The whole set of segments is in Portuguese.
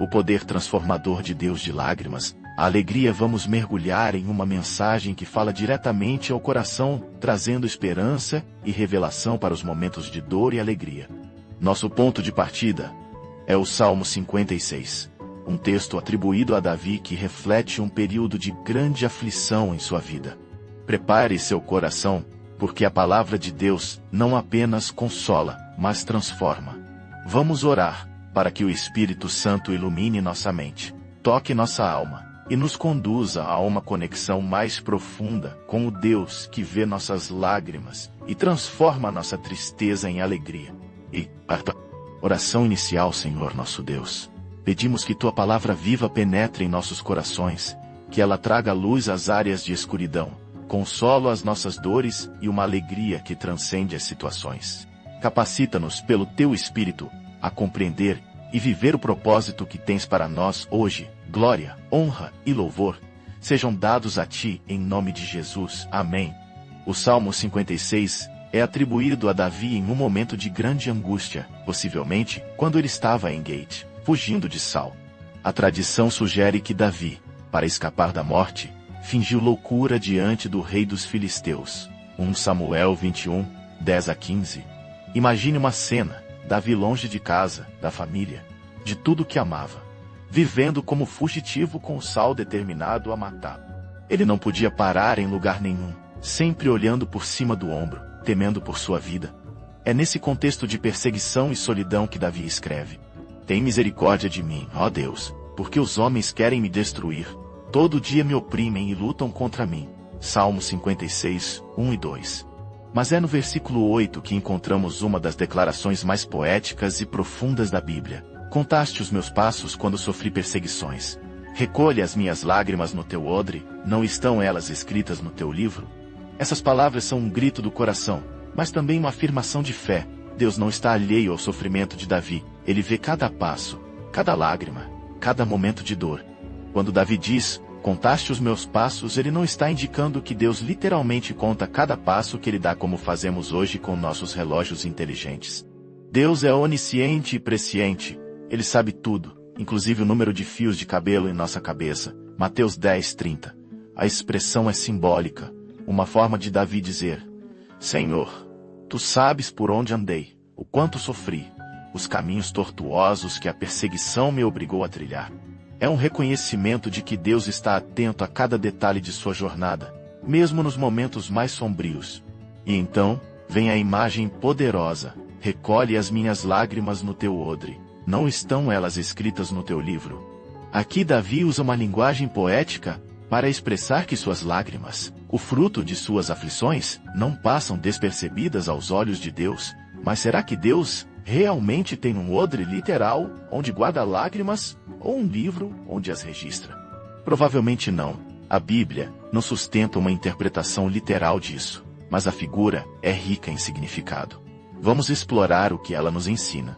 O poder transformador de Deus de lágrimas, a alegria. Vamos mergulhar em uma mensagem que fala diretamente ao coração, trazendo esperança e revelação para os momentos de dor e alegria. Nosso ponto de partida é o Salmo 56, um texto atribuído a Davi que reflete um período de grande aflição em sua vida. Prepare seu coração, porque a palavra de Deus não apenas consola, mas transforma. Vamos orar, para que o Espírito Santo ilumine nossa mente, toque nossa alma, e nos conduza a uma conexão mais profunda com o Deus que vê nossas lágrimas e transforma nossa tristeza em alegria. E, oração inicial. Senhor nosso Deus, pedimos que Tua palavra viva penetre em nossos corações, que ela traga luz às áreas de escuridão, consolo às nossas dores e uma alegria que transcende as situações. Capacita-nos pelo Teu Espírito a compreender e viver o propósito que tens para nós hoje. Glória, honra e louvor sejam dados a Ti em nome de Jesus. Amém. O Salmo 56 é atribuído a Davi em um momento de grande angústia, possivelmente quando ele estava em Gate, fugindo de Saul. A tradição sugere que Davi, para escapar da morte, fingiu loucura diante do rei dos filisteus. 1 Samuel 21, 10-15. Imagine uma cena: Davi longe de casa, da família, de tudo que amava, vivendo como fugitivo com Saul determinado a matá-lo. Ele não podia parar em lugar nenhum, sempre olhando por cima do ombro, temendo por sua vida. É nesse contexto de perseguição e solidão que Davi escreve: Tem misericórdia de mim, ó Deus, porque os homens querem me destruir. Todo dia me oprimem e lutam contra mim. Salmo 56, 1 e 2. Mas é no versículo 8 que encontramos uma das declarações mais poéticas e profundas da Bíblia. Contaste os meus passos quando sofri perseguições. Recolhe as minhas lágrimas no teu odre, não estão elas escritas no teu livro? Essas palavras são um grito do coração, mas também uma afirmação de fé. Deus não está alheio ao sofrimento de Davi, ele vê cada passo, cada lágrima, cada momento de dor. Quando Davi diz, contaste os meus passos, ele não está indicando que Deus literalmente conta cada passo que ele dá como fazemos hoje com nossos relógios inteligentes. Deus é onisciente e presciente. Ele sabe tudo, inclusive o número de fios de cabelo em nossa cabeça. Mateus 10, 30. A expressão é simbólica, uma forma de Davi dizer: Senhor, Tu sabes por onde andei, o quanto sofri, os caminhos tortuosos que a perseguição me obrigou a trilhar. É um reconhecimento de que Deus está atento a cada detalhe de sua jornada, mesmo nos momentos mais sombrios. E então, vem a imagem poderosa: recolhe as minhas lágrimas no teu odre, não estão elas escritas no teu livro? Aqui Davi usa uma linguagem poética para expressar que suas lágrimas, o fruto de suas aflições, não passam despercebidas aos olhos de Deus. Mas será que Deus realmente tem um odre literal, onde guarda lágrimas, ou um livro onde as registra? Provavelmente não. A Bíblia não sustenta uma interpretação literal disso, mas a figura é rica em significado. Vamos explorar o que ela nos ensina.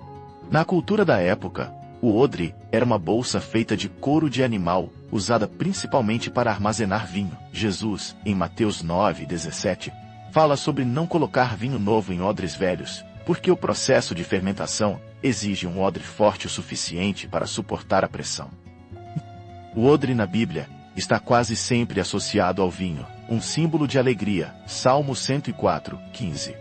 Na cultura da época, o odre era uma bolsa feita de couro de animal, usada principalmente para armazenar vinho. Jesus, em Mateus 9, 17, fala sobre não colocar vinho novo em odres velhos, porque o processo de fermentação exige um odre forte o suficiente para suportar a pressão. O odre na Bíblia está quase sempre associado ao vinho, um símbolo de alegria. Salmo 104, 15.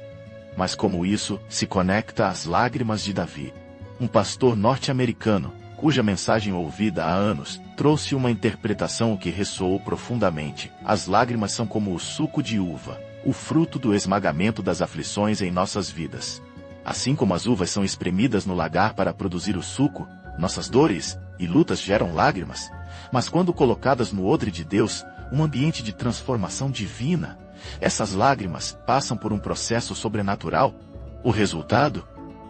Mas como isso se conecta às lágrimas de Davi? Um pastor norte-americano, cuja mensagem ouvida há anos, trouxe uma interpretação que ressoou profundamente. As lágrimas são como o suco de uva, o fruto do esmagamento das aflições em nossas vidas. Assim como as uvas são espremidas no lagar para produzir o suco, nossas dores e lutas geram lágrimas, mas quando colocadas no odre de Deus, um ambiente de transformação divina, essas lágrimas passam por um processo sobrenatural. O resultado?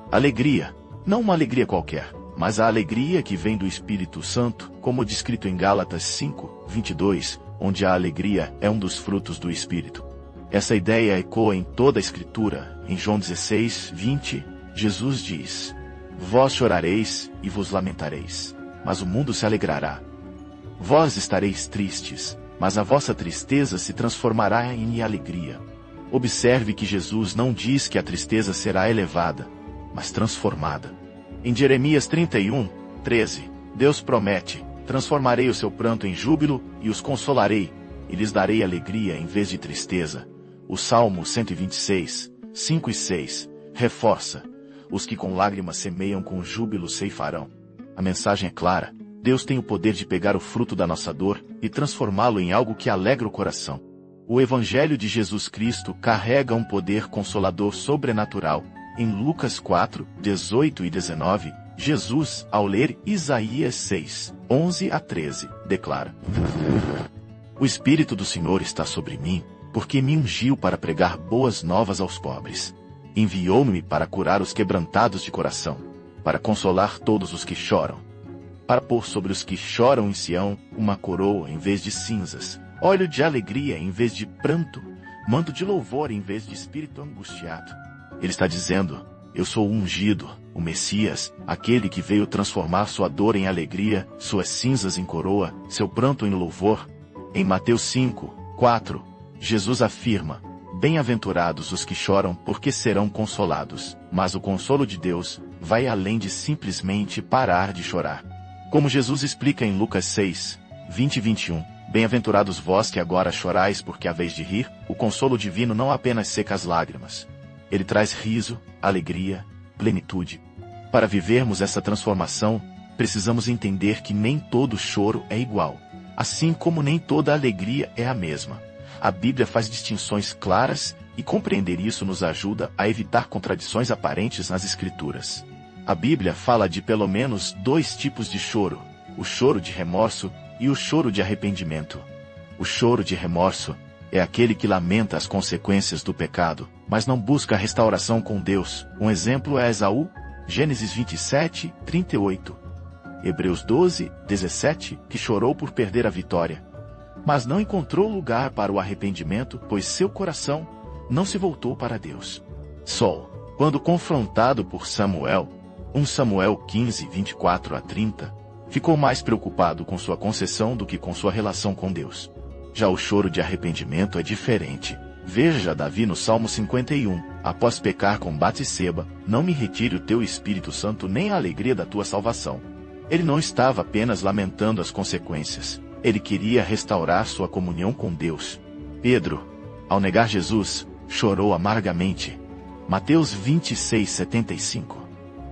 Alegria. Não uma alegria qualquer, mas a alegria que vem do Espírito Santo, como descrito em Gálatas 5, 22, onde a alegria é um dos frutos do Espírito. Essa ideia ecoa em toda a Escritura. Em João 16, 20, Jesus diz: Vós chorareis e vos lamentareis, mas o mundo se alegrará. Vós estareis tristes, mas a vossa tristeza se transformará em alegria. Observe que Jesus não diz que a tristeza será elevada, mas transformada. Em Jeremias 31, 13, Deus promete: transformarei o seu pranto em júbilo e os consolarei, e lhes darei alegria em vez de tristeza. O Salmo 126, 5 e 6, reforça: os que com lágrimas semeiam com júbilo ceifarão. A mensagem é clara: Deus tem o poder de pegar o fruto da nossa dor e transformá-lo em algo que alegra o coração. O Evangelho de Jesus Cristo carrega um poder consolador sobrenatural. Em Lucas 4, 18 e 19, Jesus, ao ler Isaías 6, 11 a 13, declara: O Espírito do Senhor está sobre mim, porque me ungiu para pregar boas novas aos pobres. Enviou-me para curar os quebrantados de coração, para consolar todos os que choram, para pôr sobre os que choram em Sião uma coroa em vez de cinzas, óleo de alegria em vez de pranto, manto de louvor em vez de espírito angustiado. Ele está dizendo: eu sou o ungido, o Messias, aquele que veio transformar sua dor em alegria, suas cinzas em coroa, seu pranto em louvor. Em Mateus 5, 4, Jesus afirma: bem-aventurados os que choram, porque serão consolados. Mas o consolo de Deus vai além de simplesmente parar de chorar. Como Jesus explica em Lucas 6, 20 e 21, bem-aventurados vós que agora chorais porque haveis de rir, o consolo divino não apenas seca as lágrimas. Ele traz riso, alegria, plenitude. Para vivermos essa transformação, precisamos entender que nem todo choro é igual, assim como nem toda alegria é a mesma. A Bíblia faz distinções claras e compreender isso nos ajuda a evitar contradições aparentes nas Escrituras. A Bíblia fala de pelo menos 2 tipos de choro: o choro de remorso e o choro de arrependimento. O choro de remorso é aquele que lamenta as consequências do pecado, mas não busca a restauração com Deus. Um exemplo é Esaú, Gênesis 27, 38. Hebreus 12, 17, que chorou por perder a vitória, mas não encontrou lugar para o arrependimento, pois seu coração não se voltou para Deus. Saul, quando confrontado por Samuel, 1 Samuel 15, 24 a 30, ficou mais preocupado com sua concessão do que com sua relação com Deus. Já o choro de arrependimento é diferente. Veja Davi no Salmo 51, após pecar com Batseba: não me retire o teu Espírito Santo nem a alegria da tua salvação. Ele não estava apenas lamentando as consequências, ele queria restaurar sua comunhão com Deus. Pedro, ao negar Jesus, chorou amargamente. Mateus 26, 75.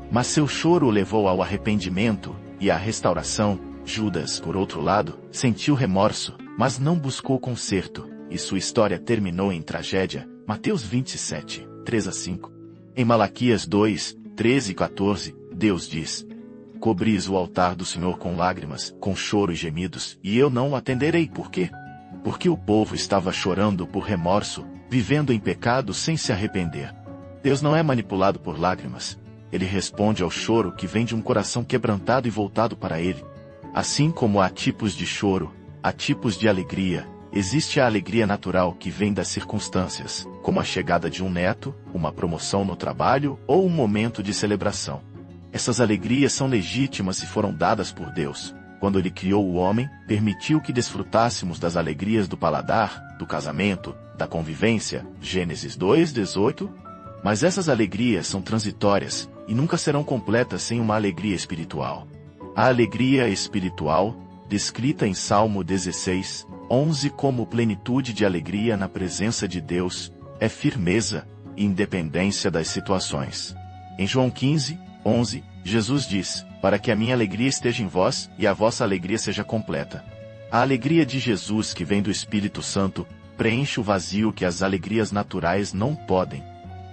Mas seu choro o levou ao arrependimento e à restauração. Judas, por outro lado, sentiu remorso, mas não buscou conserto, e sua história terminou em tragédia. Mateus 27, 3 a 5. Em Malaquias 2, 13 e 14, Deus diz: cobris o altar do Senhor com lágrimas, com choro e gemidos, e eu não o atenderei. Por quê? Porque o povo estava chorando por remorso, vivendo em pecado sem se arrepender. Deus não é manipulado por lágrimas. Ele responde ao choro que vem de um coração quebrantado e voltado para Ele. Assim como há tipos de choro, há tipos de alegria. Existe a alegria natural que vem das circunstâncias, como a chegada de um neto, uma promoção no trabalho ou um momento de celebração. Essas alegrias são legítimas e foram dadas por Deus. Quando Ele criou o homem, permitiu que desfrutássemos das alegrias do paladar, do casamento, da convivência, Gênesis 2, 18. Mas essas alegrias são transitórias e nunca serão completas sem uma alegria espiritual. A alegria espiritual, descrita em Salmo 16, 11 como plenitude de alegria na presença de Deus, é firmeza e independência das situações. Em João 15, 11, Jesus diz: para que a minha alegria esteja em vós e a vossa alegria seja completa. A alegria de Jesus, que vem do Espírito Santo, preenche o vazio que as alegrias naturais não podem.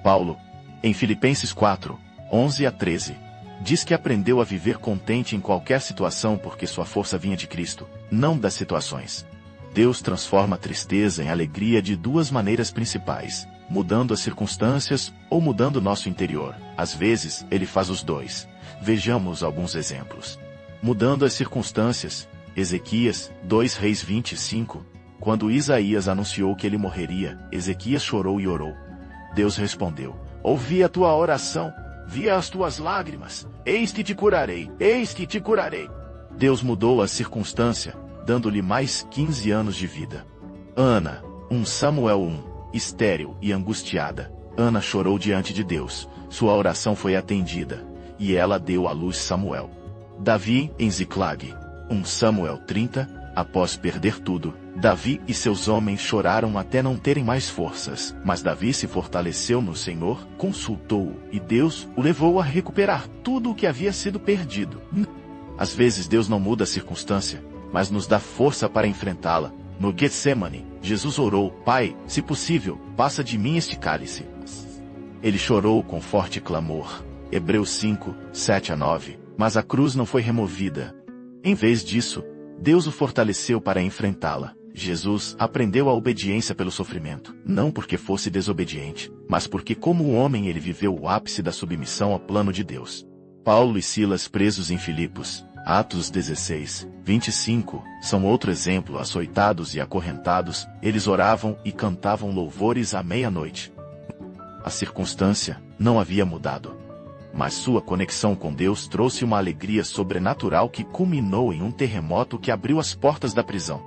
Paulo, em Filipenses 4, 11 a 13, diz que aprendeu a viver contente em qualquer situação porque sua força vinha de Cristo, não das situações. Deus transforma a tristeza em alegria de 2 maneiras principais: mudando as circunstâncias ou mudando nosso interior. Às vezes, Ele faz os 2. Vejamos alguns exemplos. Mudando as circunstâncias. Ezequias, 2 Reis 25. Quando Isaías anunciou que ele morreria, Ezequias chorou e orou. Deus respondeu: ouvi a tua oração, vi as tuas lágrimas, eis que te curarei, eis que te curarei. Deus mudou a circunstância, dando-lhe mais 15 anos de vida. Ana, 1 Samuel 1, estéril e angustiada. Ana chorou diante de Deus, sua oração foi atendida, e ela deu à luz Samuel. Davi em Ziclag. 1 Samuel 30. Após perder tudo, Davi e seus homens choraram até não terem mais forças. Mas Davi se fortaleceu no Senhor, consultou-o, e Deus o levou a recuperar tudo o que havia sido perdido. Às vezes Deus não muda a circunstância, mas nos dá força para enfrentá-la. No Getsemane, Jesus orou: Pai, se possível, passa de mim este cálice. Ele chorou com forte clamor. Hebreus 5, 7-9. Mas a cruz não foi removida. Em vez disso, Deus o fortaleceu para enfrentá-la. Jesus aprendeu a obediência pelo sofrimento, não porque fosse desobediente, mas porque como homem ele viveu o ápice da submissão ao plano de Deus. Paulo e Silas presos em Filipos, Atos 16, 25, são outro exemplo. Açoitados e acorrentados, eles oravam e cantavam louvores à meia-noite. A circunstância não havia mudado, mas sua conexão com Deus trouxe uma alegria sobrenatural que culminou em um terremoto que abriu as portas da prisão.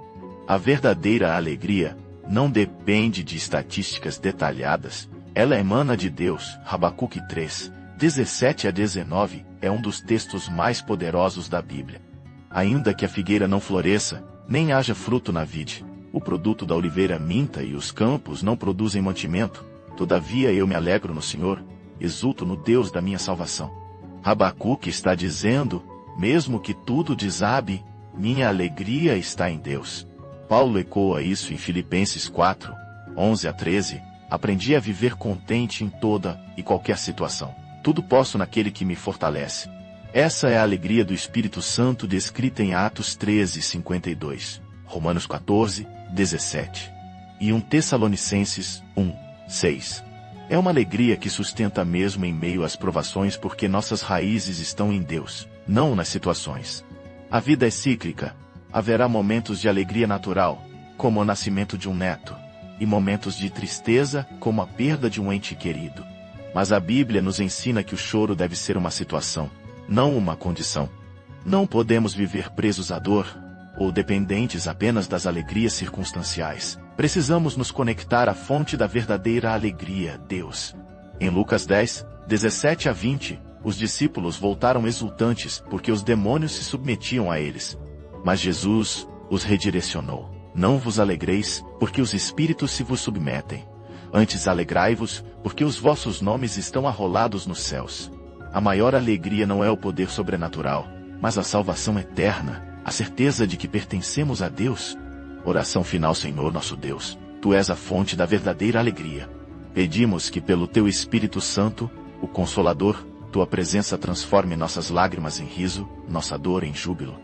A verdadeira alegria não depende de estatísticas detalhadas, ela emana de Deus. Habacuque 3, 17-19, é um dos textos mais poderosos da Bíblia. Ainda que a figueira não floresça, nem haja fruto na vide, o produto da oliveira minta e os campos não produzem mantimento, todavia eu me alegro no Senhor, exulto no Deus da minha salvação. Habacuque está dizendo, mesmo que tudo desabe, minha alegria está em Deus. Paulo ecoa isso em Filipenses 4, 11-13, aprendi a viver contente em toda e qualquer situação. Tudo posso naquele que me fortalece. Essa é a alegria do Espírito Santo descrita em Atos 13, 52, Romanos 14, 17 e 1 Tessalonicenses 1, 6. É uma alegria que sustenta mesmo em meio às provações porque nossas raízes estão em Deus, não nas situações. A vida é cíclica. Haverá momentos de alegria natural, como o nascimento de um neto, e momentos de tristeza, como a perda de um ente querido. Mas a Bíblia nos ensina que o choro deve ser uma situação, não uma condição. Não podemos viver presos à dor, ou dependentes apenas das alegrias circunstanciais. Precisamos nos conectar à fonte da verdadeira alegria, Deus. Em Lucas 10, 17-20, os discípulos voltaram exultantes porque os demônios se submetiam a eles. Mas Jesus os redirecionou. Não vos alegreis, porque os espíritos se vos submetem. Antes alegrai-vos, porque os vossos nomes estão arrolados nos céus. A maior alegria não é o poder sobrenatural, mas a salvação eterna, a certeza de que pertencemos a Deus. Oração final. Senhor nosso Deus, Tu és a fonte da verdadeira alegria. Pedimos que pelo Teu Espírito Santo, o Consolador, Tua presença transforme nossas lágrimas em riso, nossa dor em júbilo.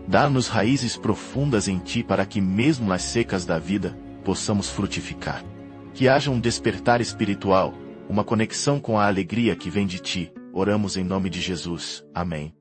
Dá-nos raízes profundas em Ti para que mesmo nas secas da vida, possamos frutificar. Que haja um despertar espiritual, uma conexão com a alegria que vem de Ti. Oramos em nome de Jesus. Amém.